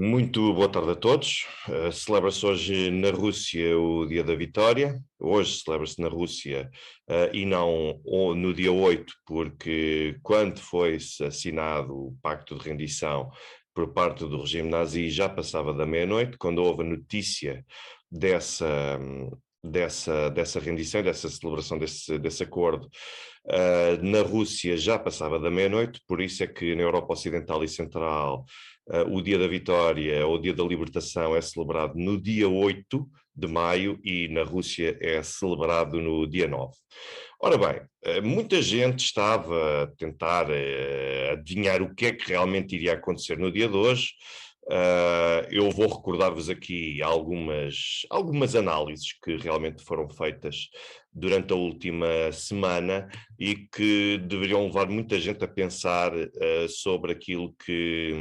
Muito boa tarde a todos. Celebra-se hoje na Rússia o Dia da Vitória. Hoje celebra-se na Rússia e não no dia 8, porque quando foi assinado o Pacto de Rendição por parte do regime nazi já passava da meia-noite, quando houve a notícia dessa, dessa rendição, dessa celebração desse acordo. Na Rússia já passava da meia-noite, por isso é que na Europa Ocidental e Central o Dia da Vitória ou o Dia da Libertação é celebrado no dia 8 de maio e na Rússia é celebrado no dia 9. Ora bem, muita gente estava a tentar adivinhar o que é que realmente iria acontecer no dia de hoje. Eu vou recordar-vos aqui algumas análises que realmente foram feitas durante a última semana e que deveriam levar muita gente a pensar sobre aquilo que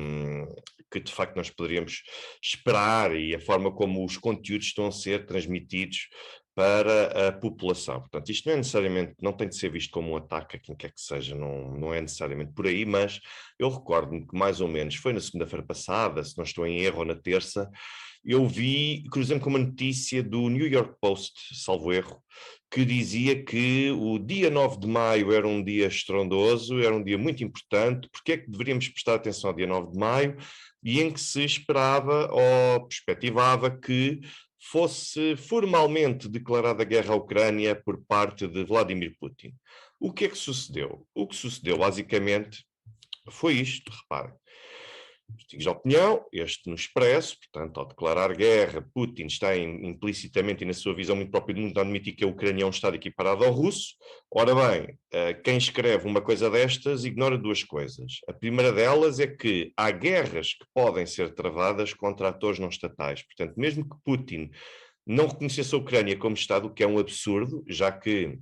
de facto nós poderíamos esperar e a forma como os conteúdos estão a ser transmitidos para a população. Portanto, isto não é necessariamente, não tem de ser visto como um ataque a quem quer que seja, não é necessariamente por aí, mas eu recordo-me que mais ou menos foi na segunda-feira passada, se não estou em erro, ou na terça, eu vi, cruzei-me com uma notícia do New York Post, salvo erro, que dizia que o dia 9 de maio era um dia estrondoso, era um dia muito importante, porque é que deveríamos prestar atenção ao dia 9 de maio, e em que se esperava ou perspectivava que fosse formalmente declarada guerra à Ucrânia por parte de Vladimir Putin. O que é que sucedeu? O que sucedeu, basicamente, foi isto, reparem. Artigos de opinião, este no Expresso, portanto, ao declarar guerra, Putin está implicitamente e na sua visão muito própria do mundo a admitir que a Ucrânia é um Estado equiparado ao russo. Ora bem, quem escreve uma coisa destas ignora duas coisas. A primeira delas é que há guerras que podem ser travadas contra atores não estatais. Portanto, mesmo que Putin não reconhecesse a Ucrânia como Estado, o que é um absurdo, já que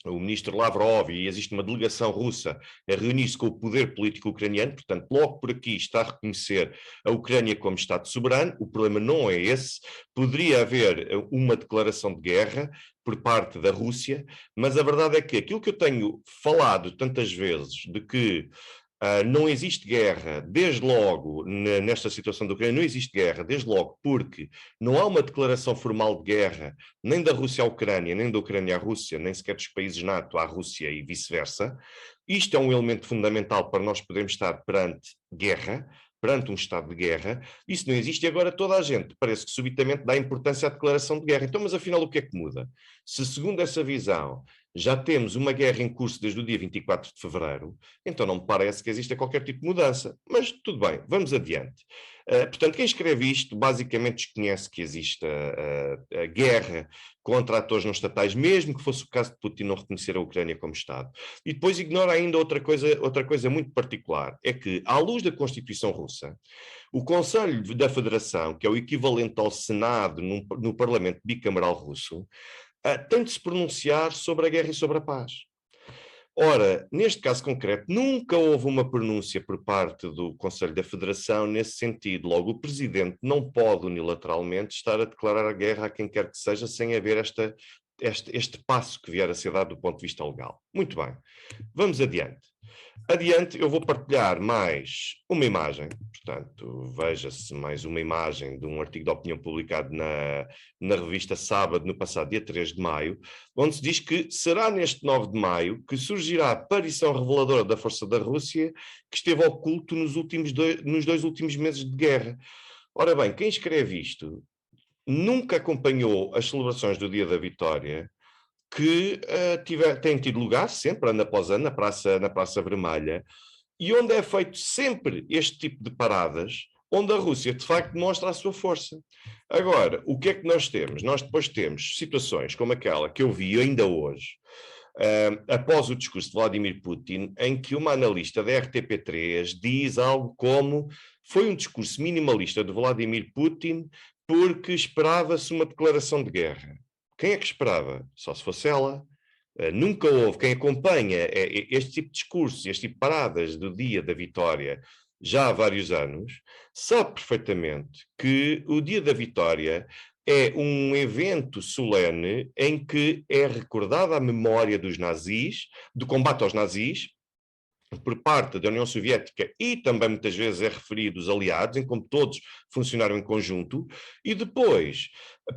o ministro Lavrov e existe uma delegação russa a reunir-se com o poder político ucraniano, portanto, logo por aqui está a reconhecer a Ucrânia como Estado soberano. O problema não é esse. Poderia haver uma declaração de guerra por parte da Rússia, mas a verdade é que aquilo que eu tenho falado tantas vezes de que não existe guerra, desde logo, nesta situação da Ucrânia, não existe guerra, desde logo, porque não há uma declaração formal de guerra, nem da Rússia à Ucrânia, nem da Ucrânia à Rússia, nem sequer dos países NATO à Rússia e vice-versa. Isto é um elemento fundamental para nós podermos estar perante guerra, perante um estado de guerra. Isso não existe e agora toda a gente parece que subitamente dá importância à declaração de guerra. Então, mas afinal o que é que muda? Se segundo essa visão já temos uma guerra em curso desde o dia 24 de fevereiro, então não me parece que exista qualquer tipo de mudança. Mas tudo bem, vamos adiante. Portanto, quem escreve isto basicamente desconhece que existe a guerra contra atores não estatais, mesmo que fosse o caso de Putin não reconhecer a Ucrânia como Estado. E depois ignora ainda outra coisa muito particular, é que, à luz da Constituição Russa, o Conselho da Federação, que é o equivalente ao Senado no Parlamento bicameral russo, tem de se pronunciar sobre a guerra e sobre a paz. Ora, neste caso concreto, nunca houve uma pronúncia por parte do Conselho da Federação nesse sentido. Logo, o Presidente não pode unilateralmente estar a declarar a guerra a quem quer que seja sem haver este passo que vier a ser dado do ponto de vista legal. Muito bem, vamos adiante. Adiante, eu vou partilhar mais uma imagem, portanto, veja-se mais uma imagem de um artigo de opinião publicado na revista Sábado, no passado dia 3 de maio, onde se diz que será neste 9 de maio que surgirá a aparição reveladora da força da Rússia que esteve oculto nos dois últimos meses de guerra. Ora bem, quem escreve isto nunca acompanhou as celebrações do Dia da Vitória, que têm tido lugar sempre, ano após ano, na Praça Vermelha, e onde é feito sempre este tipo de paradas, onde a Rússia, de facto, mostra a sua força. Agora, o que é que nós temos? Nós depois temos situações como aquela que eu vi ainda hoje, após o discurso de Vladimir Putin, em que uma analista da RTP3 diz algo como: foi um discurso minimalista de Vladimir Putin porque esperava-se uma declaração de guerra. Quem é que esperava? Só se fosse ela. Nunca houve quem acompanha este tipo de discursos, este tipo de paradas do dia da vitória já há vários anos, sabe perfeitamente que o dia da vitória é um evento solene em que é recordada a memória dos nazis, do combate aos nazis, por parte da União Soviética e também muitas vezes é referido os aliados, em como todos funcionaram em conjunto, e depois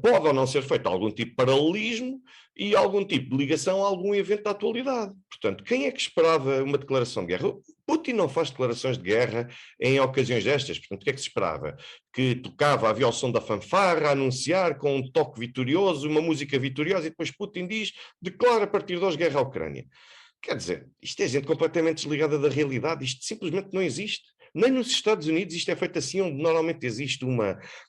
pode ou não ser feito algum tipo de paralelismo e algum tipo de ligação a algum evento da atualidade. Portanto, quem é que esperava uma declaração de guerra? Putin não faz declarações de guerra em ocasiões destas, portanto, o que é que se esperava? Que tocava, havia o som da fanfarra, a anunciar com um toque vitorioso, uma música vitoriosa, e depois Putin diz, declara a partir de hoje guerra à Ucrânia. Quer dizer, isto é gente completamente desligada da realidade, isto simplesmente não existe. Nem nos Estados Unidos isto é feito assim, onde normalmente existe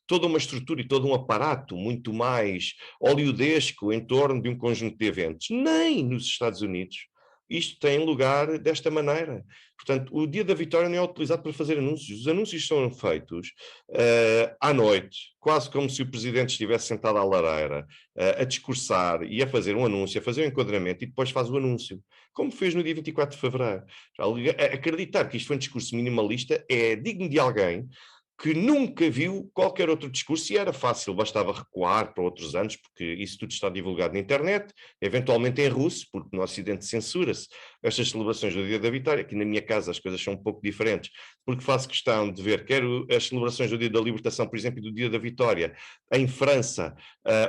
toda uma estrutura e todo um aparato muito mais hollywoodesco em torno de um conjunto de eventos. Nem nos Estados Unidos isto tem lugar desta maneira. Portanto, o dia da vitória não é utilizado para fazer anúncios. Os anúncios são feitos à noite, quase como se o presidente estivesse sentado à lareira, a discursar e a fazer um anúncio, a fazer um enquadramento e depois faz o anúncio, como fez no dia 24 de fevereiro. Acreditar que isto foi um discurso minimalista é digno de alguém que nunca viu qualquer outro discurso e era fácil, bastava recuar para outros anos, porque isso tudo está divulgado na internet, eventualmente em russo, porque no Ocidente censura-se estas celebrações do Dia da Vitória. Aqui na minha casa as coisas são um pouco diferentes, porque faço questão de ver, quero as celebrações do Dia da Libertação, por exemplo, e do Dia da Vitória, em França,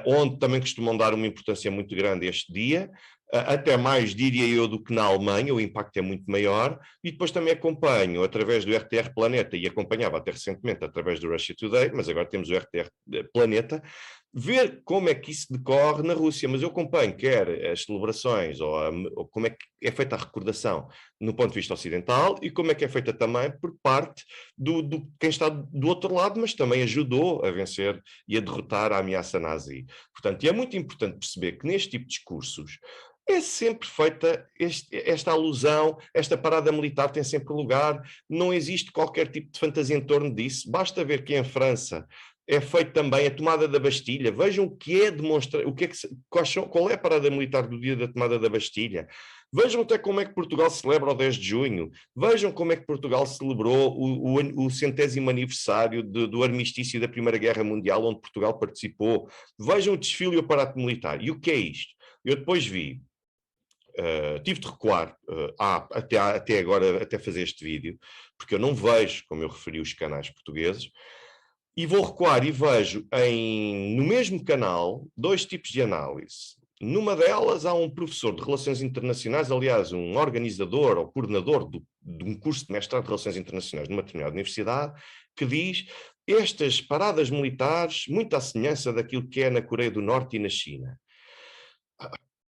onde também costumam dar uma importância muito grande a este dia, até mais, diria eu, do que na Alemanha, o impacto é muito maior, e depois também acompanho através do RTR Planeta, e acompanhava até recentemente através do Russia Today, mas agora temos o RTR Planeta, ver como é que isso decorre na Rússia, mas eu acompanho quer as celebrações, ou como é que é feita a recordação no ponto de vista ocidental, e como é que é feita também por parte do quem está do outro lado, mas também ajudou a vencer e a derrotar a ameaça nazi. Portanto, e é muito importante perceber que neste tipo de discursos, é sempre feita esta alusão, esta parada militar tem sempre lugar, não existe qualquer tipo de fantasia em torno disso. Basta ver que em França é feito também a tomada da Bastilha. Vejam o que é demonstrar, qual é a parada militar do dia da tomada da Bastilha. Vejam até como é que Portugal celebra o 10 de junho. Vejam como é que Portugal celebrou o 100º aniversário do armistício da Primeira Guerra Mundial, onde Portugal participou. Vejam o desfile e o aparato militar. E o que é isto? Eu depois vi. Tive de recuar até agora, até fazer este vídeo, porque eu não vejo, como eu referi, os canais portugueses, e vou recuar e vejo no mesmo canal dois tipos de análise. Numa delas há um professor de Relações Internacionais, aliás, um organizador ou coordenador de um curso de mestrado de Relações Internacionais numa determinada universidade, que diz estas paradas militares, muito à semelhança daquilo que é na Coreia do Norte e na China.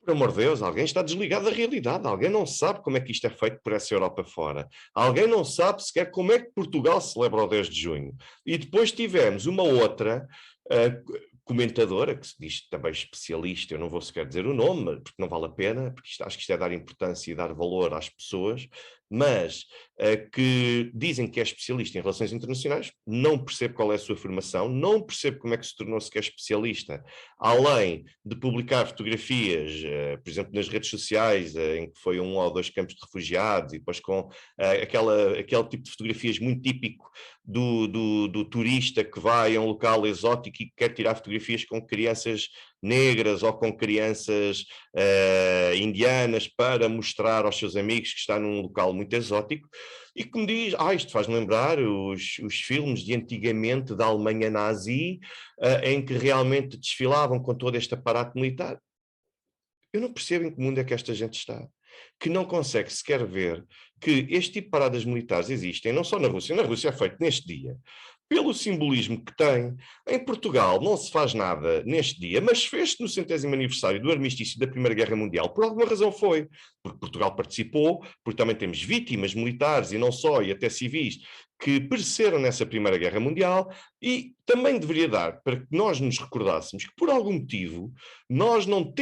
Por amor de Deus, alguém está desligado da realidade, alguém não sabe como é que isto é feito por essa Europa fora, alguém não sabe sequer como é que Portugal celebra o 10 de junho. E depois tivemos uma outra comentadora, que se diz também especialista, eu não vou sequer dizer o nome, porque não vale a pena, porque acho que isto é dar importância e dar valor às pessoas, mas que dizem que é especialista em relações internacionais, não percebo qual é a sua formação, não percebo como é que se tornou sequer especialista, além de publicar fotografias, por exemplo, nas redes sociais, em que foi 1 ou 2 campos de refugiados, e depois com aquele tipo de fotografias muito típico do turista que vai a um local exótico e quer tirar fotografias com crianças negras ou com crianças indianas para mostrar aos seus amigos que está num local muito exótico, e que me diz, isto faz-me lembrar os filmes de antigamente da Alemanha nazi, em que realmente desfilavam com todo este aparato militar. Eu não percebo em que mundo é que esta gente está, que não consegue sequer ver que este tipo de paradas militares existem, não só na Rússia é feito neste dia, pelo simbolismo que tem. Em Portugal não se faz nada neste dia, mas fez-se no 100º aniversário do armistício da Primeira Guerra Mundial. Por alguma razão foi, porque Portugal participou, porque também temos vítimas militares e não só, e até civis, que pereceram nessa Primeira Guerra Mundial, e também deveria dar para que nós nos recordássemos que, por algum motivo, nós não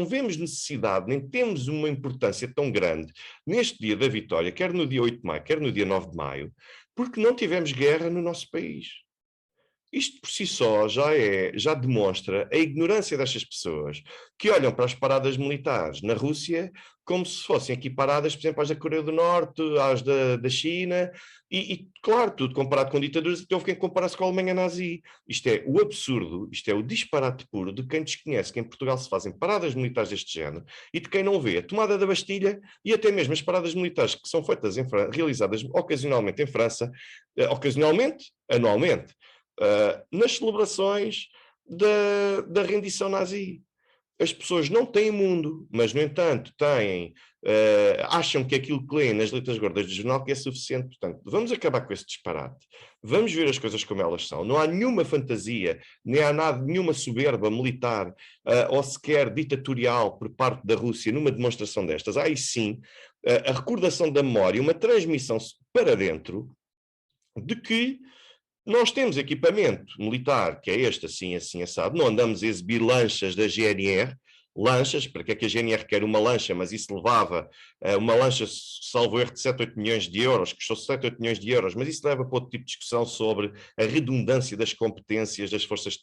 vemos necessidade, nem temos uma importância tão grande neste dia da vitória, quer no dia 8 de maio, quer no dia 9 de maio, porque não tivemos guerra no nosso país. Isto por si só já demonstra a ignorância destas pessoas que olham para as paradas militares na Rússia como se fossem equiparadas, por exemplo, às da Coreia do Norte, às da China, claro, tudo comparado com ditaduras, então houve quem comparasse com a Alemanha nazi. Isto é o absurdo, isto é o disparate puro de quem desconhece que em Portugal se fazem paradas militares deste género e de quem não vê a tomada da Bastilha e até mesmo as paradas militares que são feitas realizadas ocasionalmente em França, ocasionalmente, anualmente, nas celebrações da rendição nazi. As pessoas não têm mundo, mas, no entanto, acham que aquilo que leem nas letras gordas do jornal que é suficiente. Portanto, vamos acabar com esse disparate. Vamos ver as coisas como elas são. Não há nenhuma fantasia, nem há nenhuma soberba militar ou sequer ditatorial por parte da Rússia numa demonstração destas. Há aí sim a recordação da memória, uma transmissão para dentro de que nós temos equipamento militar, que é este, assim, assim, assado. Não andamos a exibir lanchas da GNR, lanchas, para que é que a GNR quer uma lancha, mas isso levava uma lancha, salvo erro, de 7, 8 milhões de euros, custou 7, 8 milhões de euros, mas isso leva para outro tipo de discussão sobre a redundância das competências das forças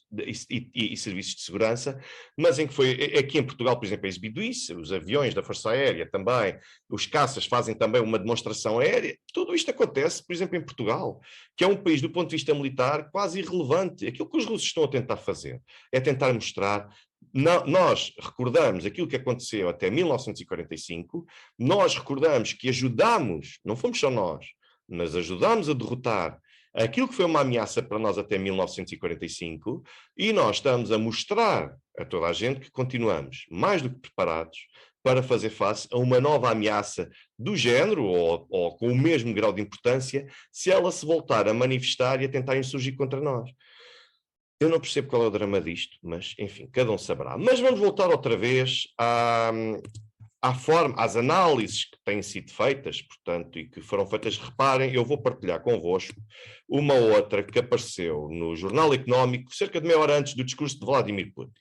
e serviços de segurança, mas em que foi, aqui em Portugal, por exemplo, é exibido isso, os aviões da Força Aérea também, os caças fazem também uma demonstração aérea, tudo isto acontece, por exemplo, em Portugal, que é um país, do ponto de vista militar, quase irrelevante. Aquilo que os russos estão a tentar fazer é tentar mostrar. Nós recordamos aquilo que aconteceu até 1945, nós recordamos que ajudámos, não fomos só nós, mas ajudámos a derrotar aquilo que foi uma ameaça para nós até 1945, e nós estamos a mostrar a toda a gente que continuamos mais do que preparados para fazer face a uma nova ameaça do género, ou com o mesmo grau de importância, se ela se voltar a manifestar e a tentar insurgir contra nós. Eu não percebo qual é o drama disto, mas, enfim, cada um saberá. Mas vamos voltar outra vez às análises que têm sido feitas, portanto, e que foram feitas. Reparem, eu vou partilhar convosco uma outra que apareceu no Jornal Económico, cerca de meia hora antes do discurso de Vladimir Putin.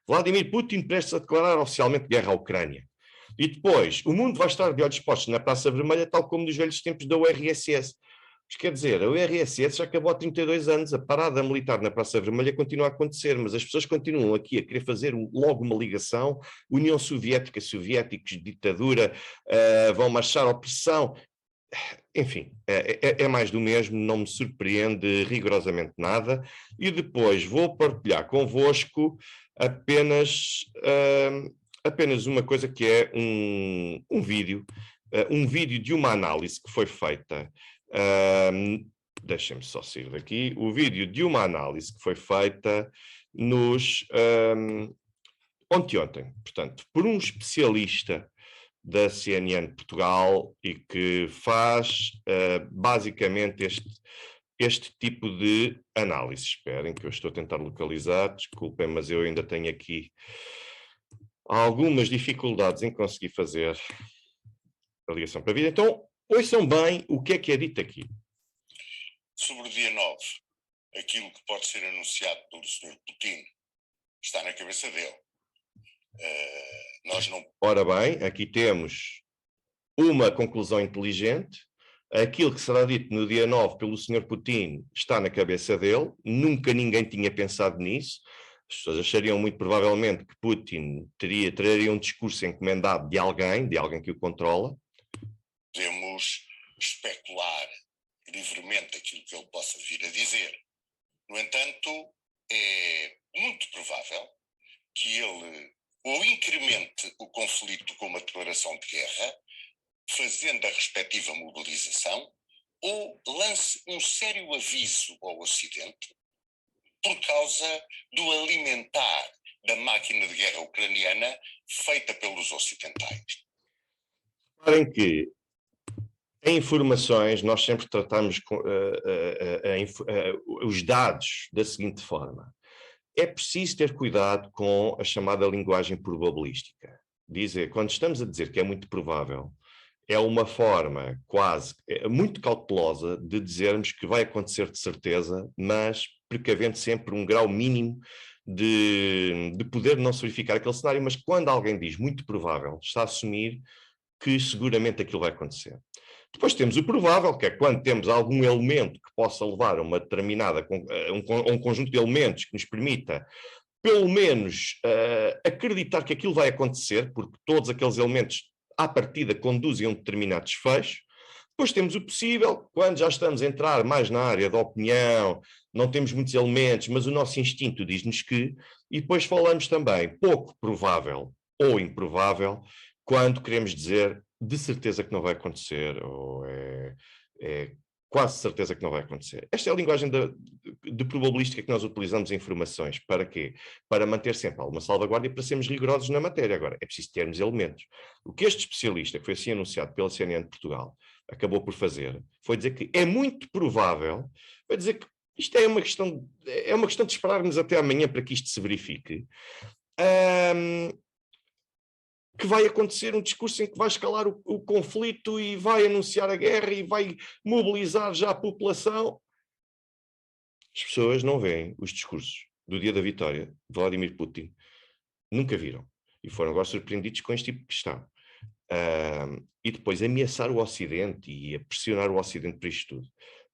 Vladimir Putin prestes a declarar oficialmente guerra à Ucrânia. E depois, o mundo vai estar de olhos postos na Praça Vermelha, tal como nos velhos tempos da URSS. Isto quer dizer, a URSS já acabou há 32 anos, a parada militar na Praça Vermelha continua a acontecer, mas as pessoas continuam aqui a querer fazer logo uma ligação, União Soviética, soviéticos, ditadura, vão marchar opressão, enfim, é mais do mesmo, não me surpreende rigorosamente nada, e depois vou partilhar convosco apenas uma coisa que é um vídeo de uma análise que foi feita. Deixem-me só sair daqui. O vídeo de uma análise que foi feita ontem, portanto, por um especialista da CNN Portugal e que faz basicamente este tipo de análise. Esperem que eu estou a tentar localizar, desculpem, mas eu ainda tenho aqui algumas dificuldades em conseguir fazer a ligação para a vida. Então, ouçam bem o que é dito aqui. Sobre o dia 9, aquilo que pode ser anunciado pelo Sr. Putin está na cabeça dele. Nós não... Ora bem, aqui temos uma conclusão inteligente. Aquilo que será dito no dia 9 pelo Sr. Putin está na cabeça dele. Nunca ninguém tinha pensado nisso. As pessoas achariam muito provavelmente que Putin traria um discurso encomendado de alguém que o controla. Podemos especular livremente aquilo que ele possa vir a dizer. No entanto, é muito provável que ele ou incremente o conflito com uma declaração de guerra, fazendo a respectiva mobilização, ou lance um sério aviso ao Ocidente por causa do alimentar da máquina de guerra ucraniana feita pelos ocidentais. Reparem que em informações nós sempre tratamos os dados da seguinte forma. É preciso ter cuidado com a chamada linguagem probabilística. Quando estamos a dizer que é muito provável, é uma forma muito cautelosa de dizermos que vai acontecer de certeza, mas precavendo sempre um grau mínimo de poder não se verificar aquele cenário, mas quando alguém diz muito provável, está a assumir que seguramente aquilo vai acontecer. Depois temos o provável, que é quando temos algum elemento que possa levar a uma determinada, um conjunto de elementos que nos permita, pelo menos, acreditar que aquilo vai acontecer, porque todos aqueles elementos, à partida, conduzem a um determinado desfecho. Depois temos o possível, quando já estamos a entrar mais na área da opinião, não temos muitos elementos, mas o nosso instinto diz-nos que, e depois falamos também pouco provável ou improvável, quando queremos dizer de certeza que não vai acontecer, ou é quase certeza que não vai acontecer. Esta é a linguagem de probabilística que nós utilizamos em informações. Para quê? Para manter sempre alguma salvaguarda e para sermos rigorosos na matéria. Agora, é preciso termos elementos. O que este especialista, que foi assim anunciado pela CNN de Portugal, acabou por fazer, foi dizer que é muito provável, vai dizer que isto é uma questão de esperarmos até amanhã para que isto se verifique, que vai acontecer um discurso em que vai escalar o conflito e vai anunciar a guerra e vai mobilizar já a população. As pessoas não veem os discursos do dia da vitória de Vladimir Putin, nunca viram, e foram agora surpreendidos com este tipo de questão. E depois ameaçar o Ocidente e a pressionar o Ocidente para isto tudo.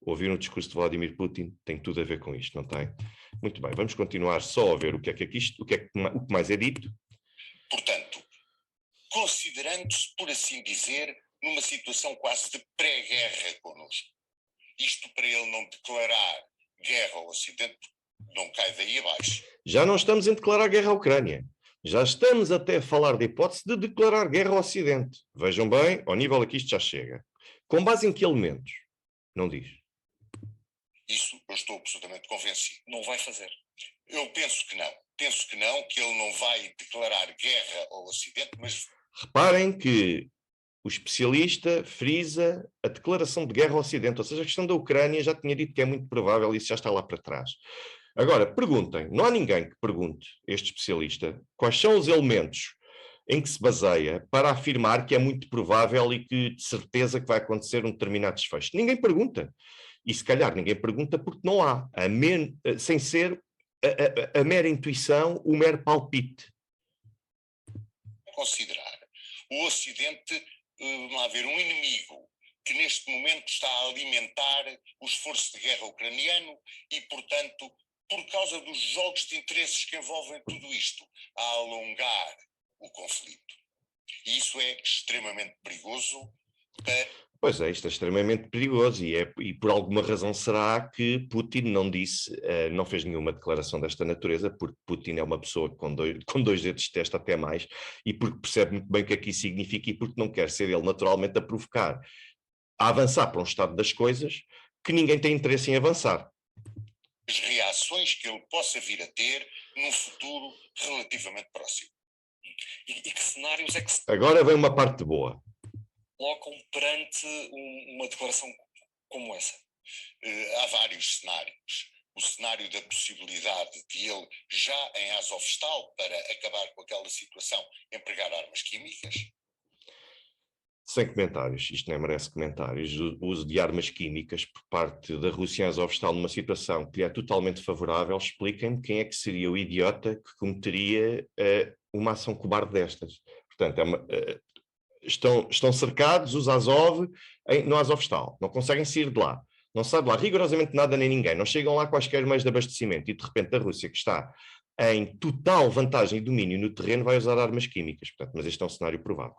Ouvir um discurso de Vladimir Putin tem tudo a ver com isto, não tem? Muito bem, vamos continuar só a ver o que mais é dito. Portanto, considerando-se, por assim dizer, numa situação quase de pré-guerra connosco. Isto para ele não declarar guerra ao Ocidente, não cai daí abaixo. Já não estamos em declarar guerra à Ucrânia. Já estamos até a falar da hipótese de declarar guerra ao Ocidente. Vejam bem, ao nível a que isto já chega. Com base em que elementos? Não diz. Isso eu estou absolutamente convencido. Não vai fazer. Eu penso que não. Penso que não, que ele não vai declarar guerra ao Ocidente, mas... Reparem que o especialista frisa a declaração de guerra ao Ocidente, ou seja, a questão da Ucrânia já tinha dito que é muito provável, isso já está lá para trás. Agora, perguntem, não há ninguém que pergunte, este especialista, quais são os elementos em que se baseia para afirmar que é muito provável e que de certeza que vai acontecer um determinado desfecho. Ninguém pergunta. E se calhar ninguém pergunta porque não há, sem ser a mera intuição, o mero palpite. Considerar o Ocidente haver um inimigo que neste momento está a alimentar o esforço de guerra ucraniano e, portanto, por causa dos jogos de interesses que envolvem tudo isto, a alongar o conflito. E isso é extremamente perigoso. Pois é, isto é extremamente perigoso e por alguma razão será que Putin não disse, não fez nenhuma declaração desta natureza, porque Putin é uma pessoa com dois dedos de testa até mais, e porque percebe muito bem o que é que isso significa e porque não quer ser ele naturalmente a provocar, a avançar para um estado das coisas que ninguém tem interesse em avançar. As reações que ele possa vir a ter num futuro relativamente próximo. E que cenários é que se Agora vem uma parte boa. colocam perante uma declaração como essa? Há vários cenários. O cenário da possibilidade de ele, já em Azovstal, para acabar com aquela situação, empregar armas químicas. Sem comentários, isto nem merece comentários. O uso de armas químicas por parte da Rússia em Azovstal numa situação que lhe é totalmente favorável, expliquem-me quem é que seria o idiota que cometeria uma ação cobarde destas. Portanto, estão cercados os Azov no Azovstal, não conseguem sair de lá, não sai de lá rigorosamente nada nem ninguém, não chegam lá quaisquer meios de abastecimento e de repente a Rússia, que está em total vantagem e domínio no terreno, vai usar armas químicas. Portanto, mas este é um cenário provável.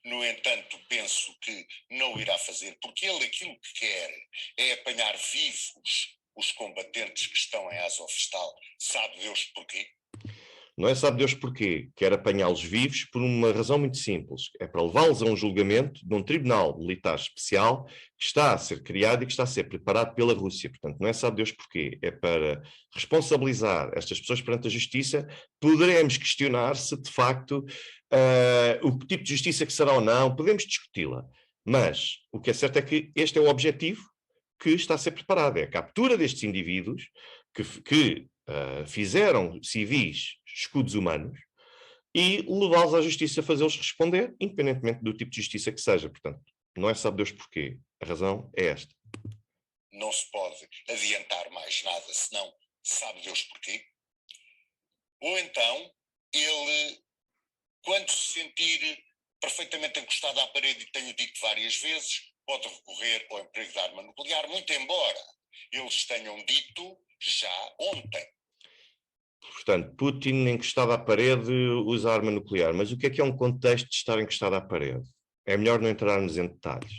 No entanto, penso que não o irá fazer, porque ele aquilo que quer é apanhar vivos os combatentes que estão em Azovstal. Sabe Deus porquê? Não é sabe Deus porquê, quer apanhá-los vivos por uma razão muito simples, é para levá-los a um julgamento de um tribunal militar especial que está a ser criado e que está a ser preparado pela Rússia. Portanto, não é sabe Deus porquê, é para responsabilizar estas pessoas perante a justiça. Poderemos questionar se de facto o tipo de justiça que será ou não, podemos discuti-la, mas o que é certo é que este é o objetivo que está a ser preparado, é a captura destes indivíduos que fizeram civis escudos humanos e levá-los à justiça, fazê-los responder, independentemente do tipo de justiça que seja. Portanto, não é sabe Deus porquê. A razão é esta. Não se pode adiantar mais nada, senão sabe Deus porquê. Ou então, ele, quando se sentir perfeitamente encostado à parede, e tenho dito várias vezes, pode recorrer ao emprego de arma nuclear, muito embora eles tenham dito já ontem. Portanto, Putin encostado à parede usa arma nuclear. Mas o que é um contexto de estar encostado à parede? É melhor não entrarmos em detalhes.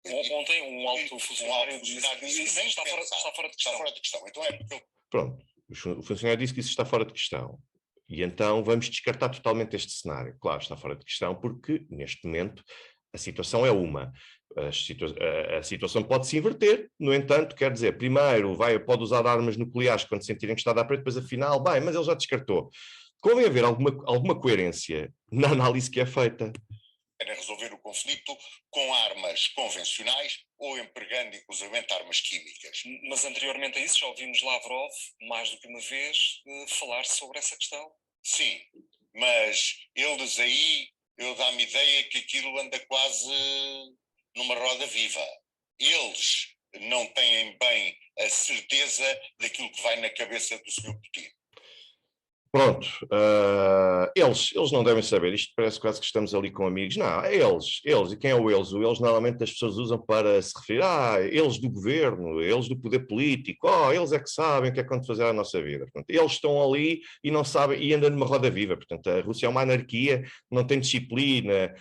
Ontem um alto funcionário disse que isso está fora de questão. Está fora de questão. Então é porque Pronto, o funcionário disse que isso está fora de questão. E então vamos descartar totalmente este cenário. Claro, está fora de questão porque, neste momento, a situação é uma. A situação pode se inverter, no entanto, quer dizer, primeiro pode usar armas nucleares quando sentirem que está a dar preto, depois afinal, bem, mas ele já descartou. Convém haver alguma coerência na análise que é feita. Era resolver o conflito com armas convencionais ou empregando inclusivamente armas químicas. Mas anteriormente a isso já ouvimos Lavrov, mais do que uma vez, falar sobre essa questão. Sim, mas eles aí, eu dá-me ideia que aquilo anda quase numa roda viva. Eles não têm bem a certeza daquilo que vai na cabeça do Sr. Putin. Pronto, eles não devem saber, isto parece quase que estamos ali com amigos. Não, é eles, e quem é o eles? O eles normalmente as pessoas usam para se referir, eles do governo, eles do poder político, eles é que sabem o que é que vão fazer à nossa vida. Portanto, eles estão ali e não sabem, e andam numa roda viva. Portanto, a Rússia é uma anarquia, não tem disciplina,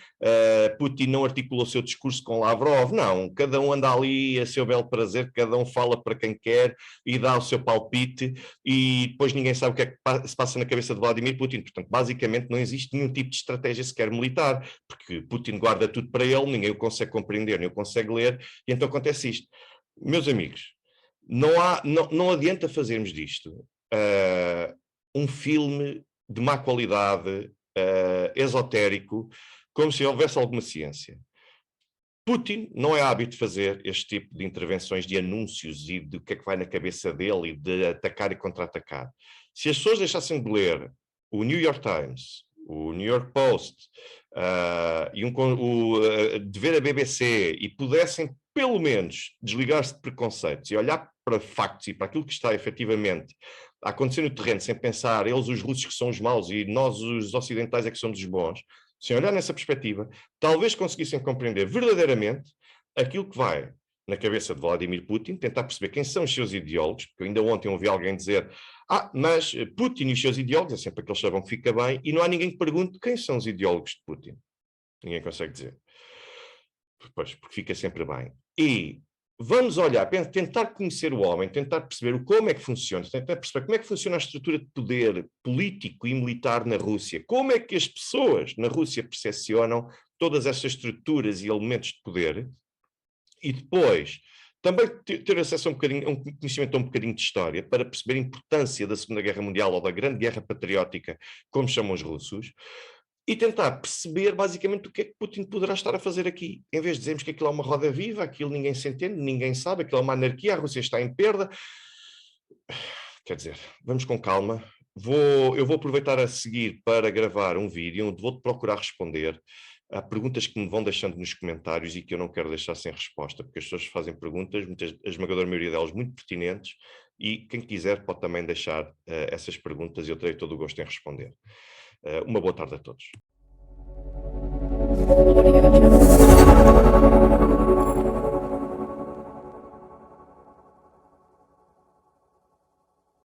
Putin não articula o seu discurso com Lavrov, não, cada um anda ali a seu belo prazer, cada um fala para quem quer e dá o seu palpite e depois ninguém sabe o que é que se passa na cabeça de Vladimir Putin. Portanto, basicamente não existe nenhum tipo de estratégia sequer militar, porque Putin guarda tudo para ele, ninguém o consegue compreender, nem o consegue ler, e então acontece isto. Meus amigos, não adianta fazermos disto um filme de má qualidade, esotérico, como se houvesse alguma ciência. Putin não é hábito de fazer este tipo de intervenções, de anúncios e de o que é que vai na cabeça dele e de atacar e contra-atacar. Se as pessoas deixassem de ler o New York Times, o New York Post, de ver a BBC e pudessem, pelo menos, desligar-se de preconceitos e olhar para factos e para aquilo que está efetivamente a acontecer no terreno, sem pensar eles os russos que são os maus e nós os ocidentais é que somos os bons, sem olhar nessa perspectiva, talvez conseguissem compreender verdadeiramente aquilo que vai na cabeça de Vladimir Putin, tentar perceber quem são os seus ideólogos, porque ainda ontem ouvi alguém dizer mas Putin e os seus ideólogos, é sempre aqueles que sabem que fica bem, e não há ninguém que pergunte quem são os ideólogos de Putin. Ninguém consegue dizer. Pois, porque fica sempre bem. E vamos olhar, tentar conhecer o homem, tentar perceber como é que funciona, tentar perceber como é que funciona a estrutura de poder político e militar na Rússia, como é que as pessoas na Rússia percepcionam todas estas estruturas e elementos de poder, e depois também ter acesso a um conhecimento a um bocadinho de história para perceber a importância da Segunda Guerra Mundial ou da Grande Guerra Patriótica, como chamam os russos, e tentar perceber basicamente o que é que Putin poderá estar a fazer aqui. Em vez de dizermos que aquilo é uma roda viva, aquilo ninguém se entende, ninguém sabe, aquilo é uma anarquia, a Rússia está em perda. Quer dizer, vamos com calma. Eu vou aproveitar a seguir para gravar um vídeo onde vou-te procurar responder a perguntas que me vão deixando nos comentários e que eu não quero deixar sem resposta, porque as pessoas fazem perguntas, a esmagadora maioria delas muito pertinentes, e quem quiser pode também deixar essas perguntas e eu terei todo o gosto em responder. Uma boa tarde a todos.